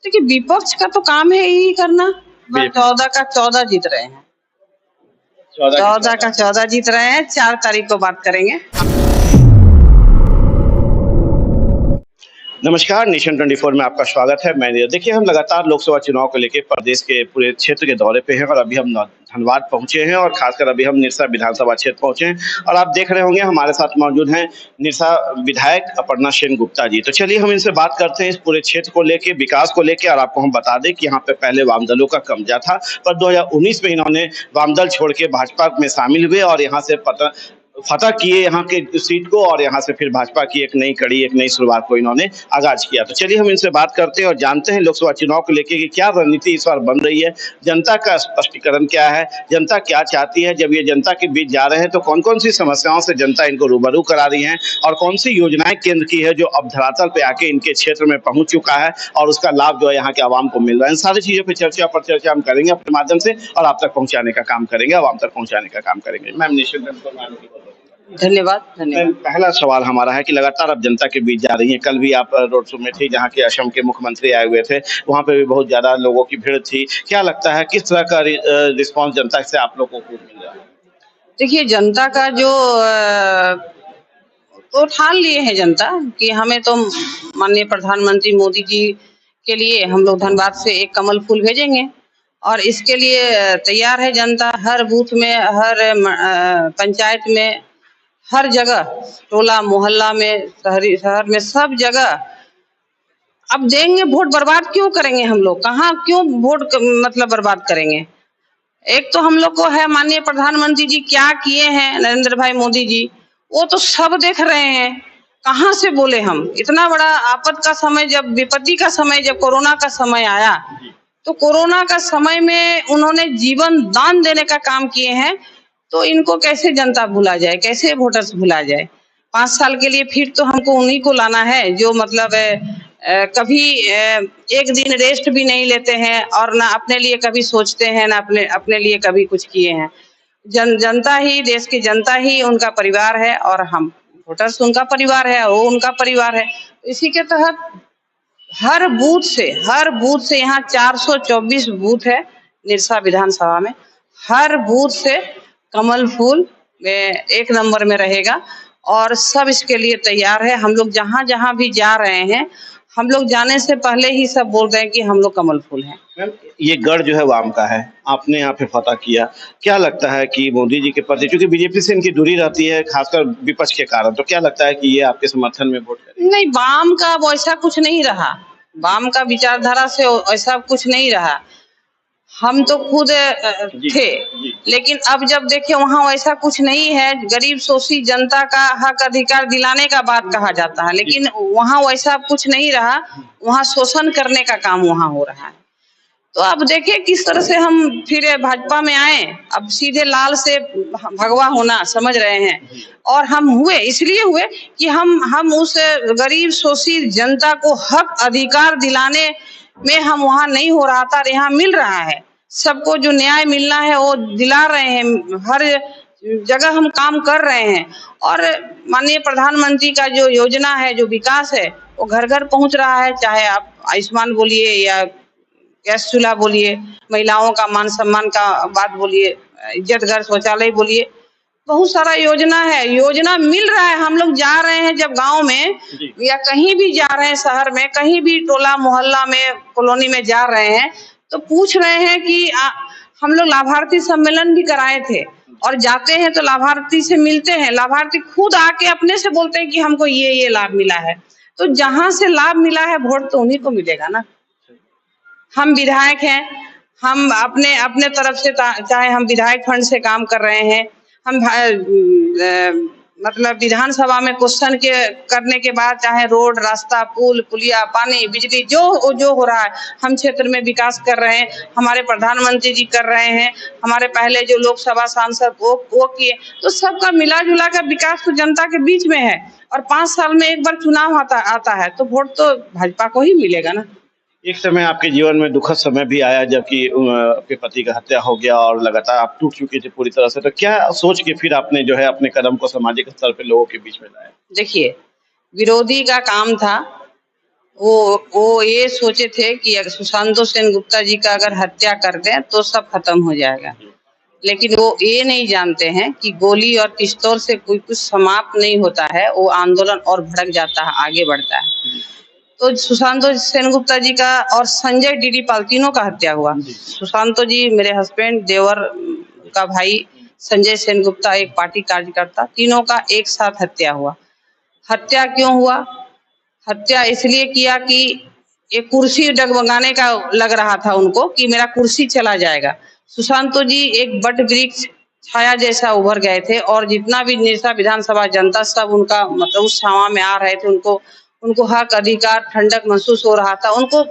देखिए, विपक्ष का तो काम है यही करना। बस 14 का 14 जीत रहे हैं, 14 का 14 जीत रहे हैं। 4 तारीख को बात करेंगे। नमस्कार, नेशन 24 में आपका स्वागत है। मैं नीरज। देखिए, हम लगातार लोकसभा चुनाव को लेकर प्रदेश के पूरे क्षेत्र के दौरे पे हैं और अभी हम धनबाद पहुंचे हैं और खासकर अभी हम निरसा विधानसभा क्षेत्र पहुंचे हैं और आप देख रहे होंगे हमारे साथ मौजूद हैं निरसा विधायक अपर्णा सेन गुप्ता जी। तो चलिए हम इनसे बात करते हैं इस पूरे क्षेत्र को लेकर, विकास को लेकर। और आपको हम बता दें कि यहाँ पे पहले वाम दलों का कब्जा था, पर 2019 में इन्होंने वाम दल छोड़ के भाजपा में शामिल हुए और यहाँ से फतह किए यहाँ के सीट को और यहाँ से फिर भाजपा की एक नई कड़ी, एक नई शुरुआत को इन्होंने आगाज किया। तो चलिए हम इनसे बात करते हैं और जानते हैं लोकसभा चुनाव को लेकर कि क्या रणनीति इस बार बन रही है, जनता का स्पष्टीकरण क्या है, जनता क्या चाहती है। जब ये जनता के बीच जा रहे हैं तो कौन कौन सी समस्याओं से जनता इनको रूबरू करा रही है और कौन सी योजनाएं केंद्र की है जो अब धरातल पे आके इनके क्षेत्र में पहुंच चुका है और उसका लाभ जो है यहाँ के आवाम को मिल रहा है। इन सारी चीजों पर चर्चा हम करेंगे अपने माध्यम से और आप तक पहुंचाने का काम करेंगे, आवाम तक पहुंचाने का काम करेंगे। मैम, धन्यवाद। पहला सवाल हमारा है कि लगातार आप जनता के बीच जा रही हैं। कल भी आप रोड शो में थी जहां के असम के मुख्यमंत्री आए हुए थे, वहां पे भी बहुत ज्यादा लोगों की भीड़ थी। क्या लगता है किस तरह का रिस्पांस जनता से आप लोगों को मिल रहा है? देखिए, जनता का जो तो ठान लिए है जनता कि हमें तो माननीय प्रधानमंत्री मोदी जी के लिए हम लोग धनबाद से एक कमल फूल भेजेंगे और इसके लिए तैयार है जनता। हर बूथ में, हर पंचायत में, हर जगह, टोला मोहल्ला में, शहर में, सब जगह अब देंगे। वोट बर्बाद क्यों करेंगे हम लोग? कहाँ क्यों वोट मतलब बर्बाद करेंगे? एक तो हम लोग को है माननीय प्रधानमंत्री जी क्या किए हैं, नरेंद्र भाई मोदी जी, वो तो सब देख रहे हैं। कहाँ से बोले हम? इतना बड़ा आपद का समय, जब विपत्ति का समय, जब कोरोना का समय आया, तो कोरोना का समय में उन्होंने जीवन दान देने का काम किए हैं। तो इनको कैसे जनता भुला जाए, कैसे वोटर्स भुला जाए? 5 साल के लिए फिर तो हमको उन्हीं को लाना है जो मतलब कभी एक दिन रेस्ट भी नहीं लेते हैं और ना अपने लिए कभी सोचते हैं, ना अपने लिए कभी कुछ किए हैं। जनता ही, देश की जनता ही उनका परिवार है और हम वोटर्स उनका परिवार है, वो उनका परिवार है। इसी के तहत हर बूथ से यहाँ 424 बूथ है निरसा विधानसभा में, हर बूथ से कमल फूल एक नंबर में रहेगा और सब इसके लिए तैयार है। हम लोग जहाँ जहाँ भी जा रहे हैं, हम लोग जाने से पहले ही सब बोल रहे हैं कि हम लोग कमल फूल हैं। ये गढ़ जो है वाम का है, आपने यहाँ पे फतह किया। क्या लगता है कि मोदी जी के प्रति, क्योंकि बीजेपी से इनकी दूरी रहती है खासकर विपक्ष के कारण, तो क्या लगता है कि ये आपके समर्थन में वोट करेंगे? नहीं, वाम का वैसा कुछ नहीं रहा, वाम का विचारधारा से ऐसा कुछ नहीं रहा। हम तो खुद थे, लेकिन अब जब देखिए वहाँ वैसा कुछ नहीं है। गरीब शोषित जनता का हक अधिकार दिलाने का बात कहा जाता है, लेकिन वहाँ वैसा कुछ नहीं रहा। वहाँ शोषण करने का काम वहाँ हो रहा है। तो अब देखिए किस तरह से हम फिर भाजपा में आए। अब सीधे लाल से भगवा होना समझ रहे हैं और हम हुए इसलिए हुए कि हम उस गरीब शोषित जनता को हक अधिकार दिलाने में हम वहाँ नहीं हो रहा था, यहाँ मिल रहा है। सबको जो न्याय मिलना है वो दिला रहे हैं, हर जगह हम काम कर रहे हैं और माननीय प्रधानमंत्री का जो योजना है, जो विकास है, वो घर घर पहुंच रहा है। चाहे आप आयुष्मान बोलिए या गैस चूल्हा बोलिए, महिलाओं का मान सम्मान का बात बोलिए, इज्जत घर शौचालय बोलिए, बहुत सारा योजना है, योजना मिल रहा है। हम लोग जा रहे हैं जब गांव में या कहीं भी जा रहे हैं, शहर में कहीं भी टोला मोहल्ला में, कॉलोनी में जा रहे हैं, तो पूछ रहे हैं कि हम लोग लाभार्थी सम्मेलन भी कराए थे और जाते हैं तो लाभार्थी से मिलते हैं। लाभार्थी खुद आके अपने से बोलते हैं कि हमको ये लाभ मिला है। तो जहां से लाभ मिला है वोट तो उन्हीं को मिलेगा ना। हम विधायक हैं, हम अपने तरफ से, चाहे हम विधायक फंड से काम कर रहे हैं, हम मतलब विधानसभा में क्वेश्चन के करने के बाद चाहे रोड, रास्ता, पुल, पुलिया, पानी, बिजली जो हो रहा है, हम क्षेत्र में विकास कर रहे हैं। हमारे प्रधानमंत्री जी कर रहे हैं, हमारे पहले जो लोकसभा सांसद वो किए। तो सबका मिला जुला कर विकास तो जनता के बीच में है और 5 साल में एक बार चुनाव आता है तो वोट तो भाजपा को ही मिलेगा ना। एक समय आपके जीवन में दुखद समय भी आया जबकि आपके पति का हत्या हो गया और लगातार आप टूट चुके थे पूरी तरह से, तो क्या सोच के फिर आपने जो है अपने कदम को सामाजिक स्तर पे लोगों के बीच में लाया? देखिए, विरोधी का काम था वो ये सोचे थे कि अगर सुशांत सेन गुप्ता जी का अगर हत्या कर दें तो सब खत्म हो जाएगा, लेकिन वो ये नहीं जानते हैं कि गोली और पिस्तौल से कोई कुछ समाप्त नहीं होता है, वो आंदोलन और भड़क जाता है, आगे बढ़ता है। तो सुशांत सेन गुप्ता जी का और संजय डीडी पाल तीनों का हत्या हुआ। सुशांत जी मेरे हस्बैंड, देवर का भाई संजय सेन गुप्ता एक पार्टी कार्यकर्ता, तीनों का एक साथ हत्या हुआ। हत्या क्यों हुआ? हत्या इसलिए किया कि एक कुर्सी डगमगाने का लग रहा था उनको कि मेरा कुर्सी चला जाएगा। सुशांत जी एक बट वृक्ष छाया जैसा उभर गए थे और जितना भी निरसा विधानसभा जनता सब उनका मतलब उस छावा में आ रहे थे, उनको हक अधिकार ठंडक महसूस हो रहा था, उनको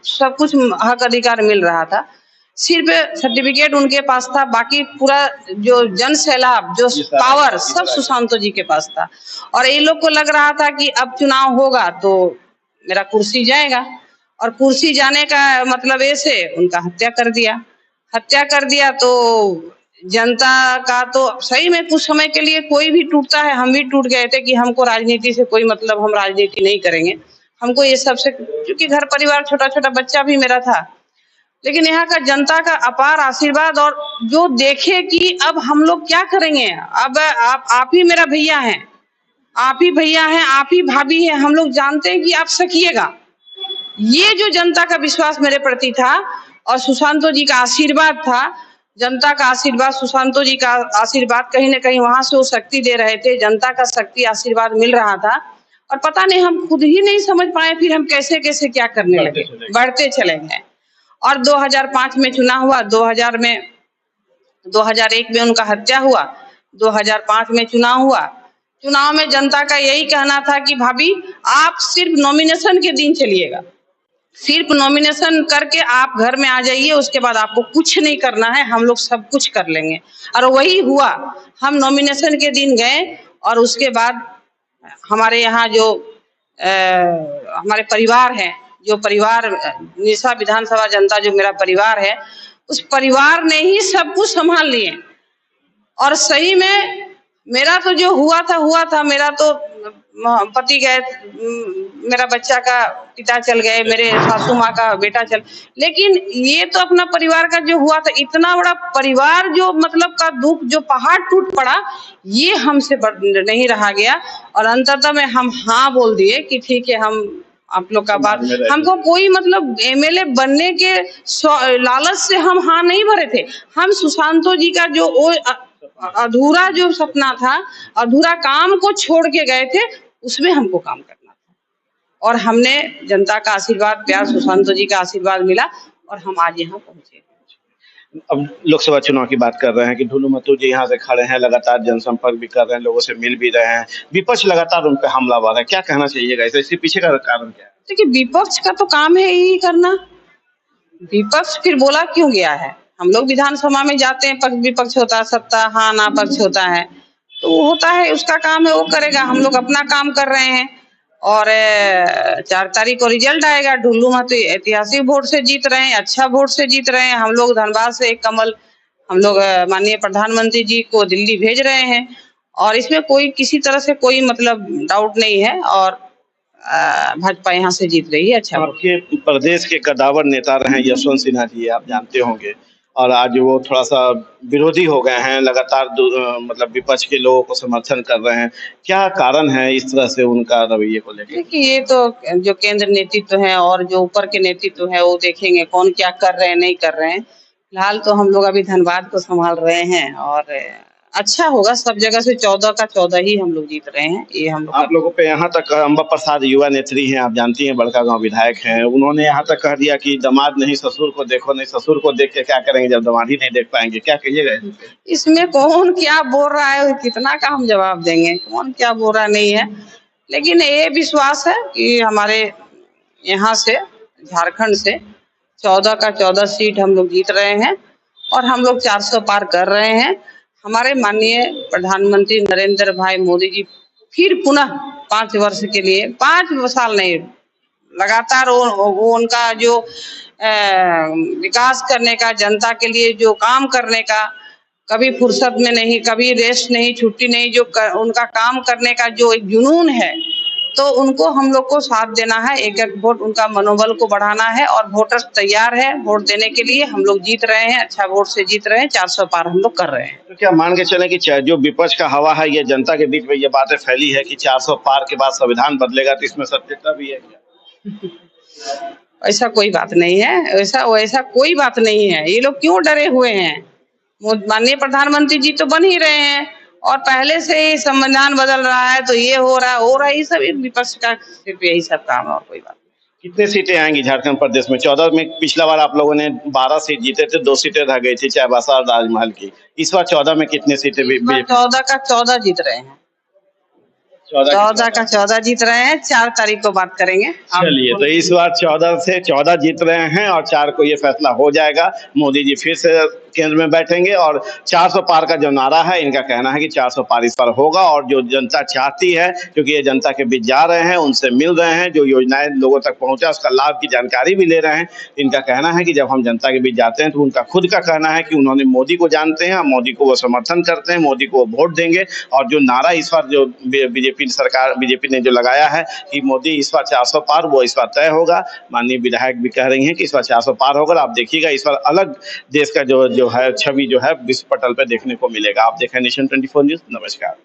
सब कुछ हक अधिकार मिल रहा था। सिर्फ सर्टिफिकेट उनके पास था, बाकी पूरा जो जन सैलाब जो पावर सब सुशांत जी के पास था। और ये लोग को लग रहा था कि अब चुनाव होगा तो मेरा कुर्सी जाएगा, और कुर्सी जाने का मतलब ऐसे उनका हत्या कर दिया। तो जनता का तो सही में कुछ समय के लिए कोई भी टूटता है, हम भी टूट गए थे कि हमको राजनीति से कोई मतलब, हम राजनीति नहीं करेंगे, हमको ये सबसे, क्योंकि घर परिवार छोटा छोटा बच्चा भी मेरा था। लेकिन यहाँ का जनता का अपार आशीर्वाद और जो देखे कि अब हम लोग क्या करेंगे, अब आप ही मेरा भैया हैं, आप ही भैया हैं, आप ही भाभी हैं, हम लोग जानते हैं कि आप सकिएगा। ये जो जनता का विश्वास मेरे प्रति था और सुशांत जी का आशीर्वाद था, जनता का आशीर्वाद, सुशांत जी का आशीर्वाद, कहीं ना कहीं वहां से वो शक्ति दे रहे थे, जनता का शक्ति आशीर्वाद मिल रहा था। और पता नहीं हम खुद ही नहीं समझ पाए फिर हम कैसे कैसे क्या करने लगे, बढ़ते चले गए। और 2005 में चुनाव हुआ, 2001 में उनका हत्या हुआ, 2005 में चुनाव हुआ। चुनाव में जनता का यही कहना था कि भाभी आप सिर्फ नॉमिनेशन के दिन चलिएगा, सिर्फ नॉमिनेशन करके आप घर में आ जाइए, उसके बाद आपको कुछ नहीं करना है, हम लोग सब कुछ कर लेंगे। और वही हुआ, हम नॉमिनेशन के दिन गए और उसके बाद हमारे यहाँ जो हमारे परिवार है, जो परिवार निरसा विधानसभा जनता जो मेरा परिवार है, उस परिवार ने ही सब कुछ संभाल लिए। और सही में मेरा तो जो हुआ था, मेरा तो पति गए, मेरा बच्चा का पिता चल गए, मेरे सासू माँ का बेटा चल, लेकिन ये तो अपना परिवार का जो हुआ था, इतना बड़ा परिवार जो मतलब का दुख, जो पहाड़ टूट पड़ा, ये हमसे नहीं रहा गया। और अंततः में हम हाँ बोल दिए कि ठीक है, हम आप लोग का बात, हमको कोई मतलब एमएलए बनने के लालच से हम हाँ नहीं भरे थे। हम सुशांत जी का जो अधूरा जो सपना था, अधूरा काम को छोड़ के गए थे, उसमें हमको काम करना था। और हमने जनता का आशीर्वाद, प्यार, सुशांत जी का आशीर्वाद मिला और हम आज यहाँ पहुंचे। अब लोकसभा चुनाव की बात कर रहे हैं कि ढुलू महतो जी यहाँ से खड़े हैं, लगातार जनसंपर्क भी कर रहे हैं, लोगों से मिल भी रहे हैं, विपक्ष लगातार उन पर हमलावर है, क्या कहना चाहिएगा इसके पीछे का कारण क्या है? देखिए, विपक्ष का तो काम है यही करना, विपक्ष फिर बोला क्यों गया है? हम लोग विधानसभा में जाते हैं, पक्ष विपक्ष होता है, सत्ता हाँ ना पक्ष होता है, तो वो होता है, उसका काम है, वो करेगा। हम लोग अपना काम कर रहे हैं और 4 तारीख को रिजल्ट आएगा। ढुलू महतो ऐतिहासिक वोट से जीत रहे हैं, अच्छा वोट से जीत रहे हैं। हम लोग धनबाद से एक कमल, हम लोग माननीय प्रधानमंत्री जी को दिल्ली भेज रहे हैं और इसमें कोई किसी तरह से कोई मतलब डाउट नहीं है। और भाजपा यहाँ से जीत रही है। अच्छा, आपके प्रदेश के कदावर नेता रहे यशवंत सिन्हा जी, आप जानते होंगे, और आज वो थोड़ा सा विरोधी हो गए हैं, लगातार मतलब विपक्ष के लोगों को समर्थन कर रहे हैं, क्या कारण है इस तरह से उनका रवैये को लेकर? देखिए, ये तो जो केंद्र नेतृत्व है और जो ऊपर के नेतृत्व है, वो देखेंगे कौन क्या कर रहे हैं, नहीं कर रहे हैं। फिलहाल तो हम लोग अभी धनबाद को संभाल रहे हैं और अच्छा होगा, सब जगह से 14 का 14 ही हम लोग जीत रहे हैं। ये हम लोग, आप लोगों पे यहाँ तक अम्बा प्रसाद युवा नेत्री हैं, आप जानती हैं, बड़का गांव विधायक हैं, उन्होंने यहाँ तक कह दिया कि दामाद नहीं ससुर को देखो, नहीं ससुर को देख के क्या करेंगे जब दामाद ही नहीं देख पाएंगे, क्या कहिएगा? इसमें कौन क्या बोल रहा है, कितना का हम जवाब देंगे, कौन क्या बोल रहा नहीं है। लेकिन ये विश्वास है कि हमारे यहाँ से, झारखंड से 14 का 14 सीट हम लोग जीत रहे हैं और हम लोग 400 पार कर रहे हैं। हमारे माननीय प्रधानमंत्री नरेंद्र भाई मोदी जी फिर पुनः 5 वर्ष के लिए, 5 साल नहीं, लगातार वो उनका जो विकास करने का, जनता के लिए जो काम करने का, कभी फुर्सत में नहीं, कभी रेस्ट नहीं, छुट्टी नहीं, जो उनका काम करने का जो एक जुनून है, तो उनको हम लोग को साथ देना है, एक एक वोट उनका मनोबल को बढ़ाना है और वोटर तैयार है वोट देने के लिए। हम लोग जीत रहे हैं, अच्छा वोट से जीत रहे हैं, 400 पार हम लोग कर रहे हैं। तो क्या मान के चले कि जो विपक्ष का हवा है ये जनता के बीच में ये बातें फैली है कि 400 पार के बाद संविधान बदलेगा, तो इसमें सत्यता भी है क्या? ऐसा कोई बात नहीं है, ऐसा वैसा कोई बात नहीं है। ये लोग क्यों डरे हुए हैं? माननीय प्रधानमंत्री जी तो बन ही रहे हैं और पहले से ही संविधान बदल रहा है, तो ये हो रहा है, ये सब विपक्ष का सिर्फ यही सब काम है और कोई बात नहीं। कितने सीटें आएंगी झारखंड प्रदेश में? 14 में पिछला बार आप लोगों ने 12 सीट जीते थे, 2 सीटें रह गई थी चाईबासा और राजमहल की। इस बार 14 में कितने सीटें? 14 का 14 जीत रहे हैं, 14 का 14 जीत रहे हैं। 4 तारीख को बात करेंगे। चलिए, तो इस बार 14 से 14 जीत रहे हैं और 4 को ये फैसला हो जाएगा। मोदी जी फिर से केंद्र में बैठेंगे और 400 पार का जो नारा है, इनका कहना है कि 400 पार इस बार होगा। और जो जनता चाहती है, क्योंकि ये जनता के बीच जा रहे हैं, उनसे मिल रहे हैं, जो योजनाएं लोगों तक पहुंचा उसका लाभ की जानकारी भी ले रहे हैं। इनका कहना है कि जब हम जनता के बीच जाते हैं तो उनका खुद का कहना है कि उन्होंने मोदी को जानते हैं, मोदी को वो समर्थन करते हैं, मोदी को वो वोट देंगे। और जो नारा इस बार जो बीजेपी ने जो लगाया है कि मोदी इस बार 400 पार, वो इस बार तय होगा। माननीय विधायक भी कह रही हैं कि इस बार 400 पार होगा। आप देखिएगा इस बार अलग देश का जो है छवि जो है विश्व पटल पे देखने को मिलेगा। आप देखें नेशन 24 न्यूज़। नमस्कार।